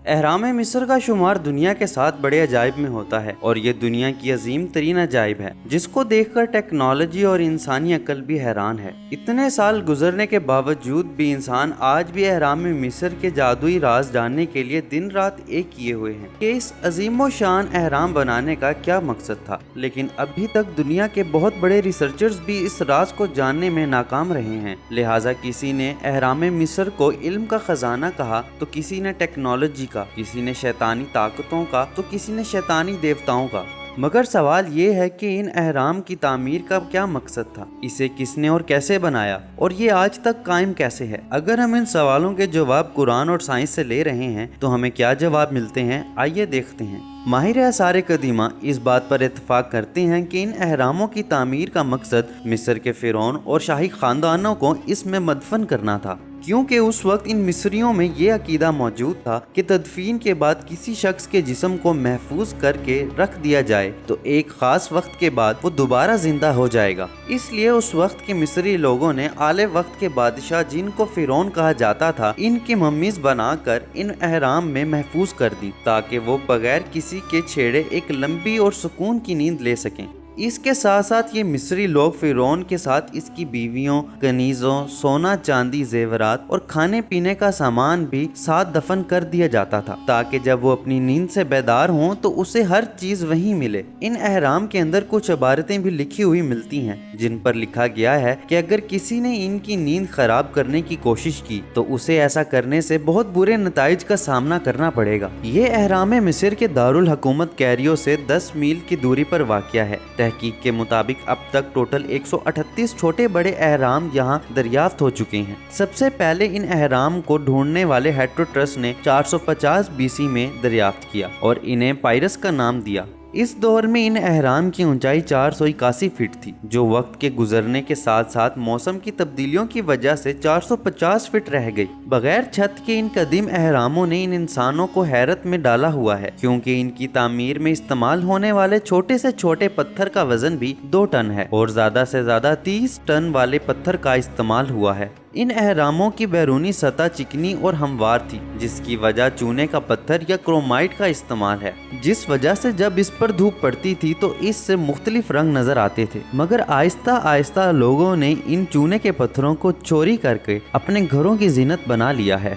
اہرام مصر کا شمار دنیا کے 7 بڑے عجائب میں ہوتا ہے اور یہ دنیا کی عظیم ترین عجائب ہے جس کو دیکھ کر ٹیکنالوجی اور انسانی عقل بھی حیران ہے۔ اتنے سال گزرنے کے باوجود بھی انسان آج بھی اہرام مصر کے جادوئی راز جاننے کے لیے دن رات ایک کیے ہوئے ہیں کہ اس عظیم و شان اہرام بنانے کا کیا مقصد تھا، لیکن ابھی تک دنیا کے بہت بڑے ریسرچرز بھی اس راز کو جاننے میں ناکام رہے ہیں۔ لہٰذا کسی نے اہرام مصر کو علم کا خزانہ کہا تو کسی نے ٹیکنالوجی کا، کسی نے شیطانی طاقتوں کا تو کسی نے شیطانی دیوتاؤں کا۔ مگر سوال یہ ہے کہ ان اہرام کی تعمیر کا کیا مقصد تھا، اسے کس نے اور کیسے بنایا، اور یہ آج تک قائم کیسے ہے؟ اگر ہم ان سوالوں کے جواب قرآن اور سائنس سے لے رہے ہیں تو ہمیں کیا جواب ملتے ہیں، آئیے دیکھتے ہیں۔ ماہر آثار قدیمہ اس بات پر اتفاق کرتے ہیں کہ ان اہراموں کی تعمیر کا مقصد مصر کے فرعون اور شاہی خاندانوں کو اس میں مدفن کرنا تھا، کیونکہ اس وقت ان مصریوں میں یہ عقیدہ موجود تھا کہ تدفین کے بعد کسی شخص کے جسم کو محفوظ کر کے رکھ دیا جائے تو ایک خاص وقت کے بعد وہ دوبارہ زندہ ہو جائے گا۔ اس لیے اس وقت کے مصری لوگوں نے اعلی وقت کے بادشاہ، جن کو فرعون کہا جاتا تھا، ان کی ممیز بنا کر ان اہرام میں محفوظ کر دی تاکہ وہ بغیر کسی کے چھیڑے ایک لمبی اور سکون کی نیند لے سکیں۔ اس کے ساتھ ساتھ یہ مصری لوگ فرعون کے ساتھ اس کی بیویوں، کنیزوں، سونا چاندی، زیورات اور کھانے پینے کا سامان بھی ساتھ دفن کر دیا جاتا تھا تاکہ جب وہ اپنی نیند سے بیدار ہوں تو اسے ہر چیز وہیں ملے۔ ان اہرام کے اندر کچھ عبارتیں بھی لکھی ہوئی ملتی ہیں جن پر لکھا گیا ہے کہ اگر کسی نے ان کی نیند خراب کرنے کی کوشش کی تو اسے ایسا کرنے سے بہت برے نتائج کا سامنا کرنا پڑے گا۔ یہ اہرام مصر کے دارالحکومت کیریو سے 10 میل کی دوری پر واقع ہے۔ تحقیق کے مطابق اب تک ٹوٹل 138 چھوٹے بڑے اہرام یہاں دریافت ہو چکے ہیں۔ سب سے پہلے ان اہرام کو ڈھونڈنے والے ہیٹروٹرس نے 450 BC میں دریافت کیا اور انہیں پائرس کا نام دیا۔ اس دور میں ان اہرام کی اونچائی 481 فٹ تھی، جو وقت کے گزرنے کے ساتھ ساتھ موسم کی تبدیلیوں کی وجہ سے 450 فٹ رہ گئی۔ بغیر چھت کے ان قدیم اہراموں نے ان انسانوں کو حیرت میں ڈالا ہوا ہے، کیونکہ ان کی تعمیر میں استعمال ہونے والے چھوٹے سے چھوٹے پتھر کا وزن بھی 2 ٹن ہے اور زیادہ سے زیادہ 30 ٹن والے پتھر کا استعمال ہوا ہے۔ ان اہراموں کی بیرونی سطح چکنی اور ہموار تھی، جس کی وجہ چونے کا پتھر یا کرومائٹ کا استعمال ہے، جس وجہ سے جب اس پر دھوپ پڑتی تھی تو اس سے مختلف رنگ نظر آتے تھے۔ مگر آہستہ آہستہ لوگوں نے ان چونے کے پتھروں کو چوری کر کے اپنے گھروں کی زینت بنا لیا ہے۔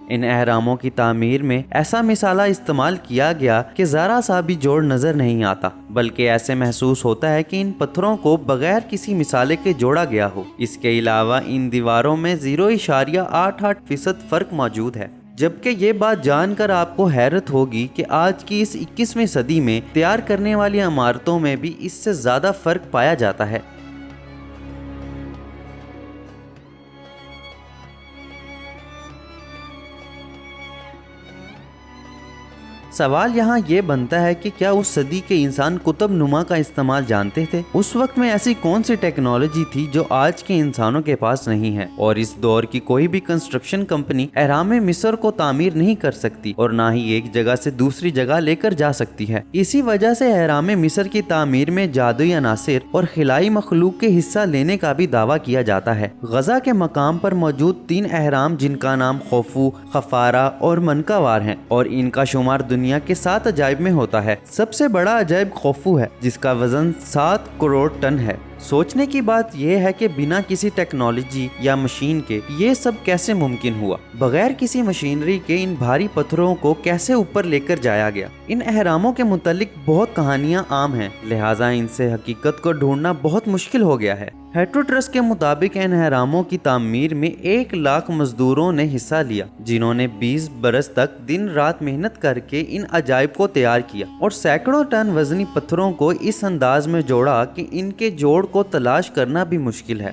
ان اہراموں کی تعمیر میں ایسا مسالہ استعمال کیا گیا کہ ذرا سا بھی جوڑ نظر نہیں آتا، بلکہ ایسے محسوس ہوتا ہے کہ ان پتھروں کو بغیر کسی مسالے کے جوڑا گیا ہو۔ اس کے علاوہ ان دیواروں میں 0.88% فرق موجود ہے، جبکہ یہ بات جان کر آپ کو حیرت ہوگی کہ آج کی اس 21ویں صدی میں تیار کرنے والی عمارتوں میں بھی اس سے زیادہ فرق پایا جاتا ہے۔ سوال یہاں یہ بنتا ہے کہ کیا اس صدی کے انسان قطب نما کا استعمال جانتے تھے؟ اس وقت میں ایسی کون سی ٹیکنالوجی تھی جو آج کے انسانوں کے پاس نہیں ہے؟ اور اس دور کی کوئی بھی کنسٹرکشن کمپنی اہرام مصر کو تعمیر نہیں کر سکتی اور نہ ہی ایک جگہ سے دوسری جگہ لے کر جا سکتی ہے۔ اسی وجہ سے اہرام مصر کی تعمیر میں جادوئی عناصر اور خلائی مخلوق کے حصہ لینے کا بھی دعویٰ کیا جاتا ہے۔ غزہ کے مقام پر موجود 3 اہرام، جن کا نام خوفو، خفارہ اور منکاوار ہیں، اور ان کا شمار دنیا کے 7 عجائب میں ہوتا ہے۔ سب سے بڑا عجائب خوفو ہے، جس کا وزن 7 کروڑ ٹن ہے۔ سوچنے کی بات یہ ہے کہ بنا کسی ٹیکنالوجی یا مشین کے یہ سب کیسے ممکن ہوا؟ بغیر کسی مشینری کے ان بھاری پتھروں کو کیسے اوپر لے کر جایا گیا؟ ان اہراموں کے متعلق بہت کہانیاں عام ہیں، لہٰذا ان سے حقیقت کو ڈھونڈنا بہت مشکل ہو گیا ہے۔ ہیٹروٹرس کے مطابق ان اہراموں کی تعمیر میں 1 لاکھ مزدوروں نے حصہ لیا، جنہوں نے 20 برس تک دن رات محنت کر کے ان عجائب کو تیار کیا اور سینکڑوں ٹن وزنی پتھروں کو اس انداز میں جوڑا کہ ان کے جوڑ کو تلاش کرنا بھی مشکل ہے۔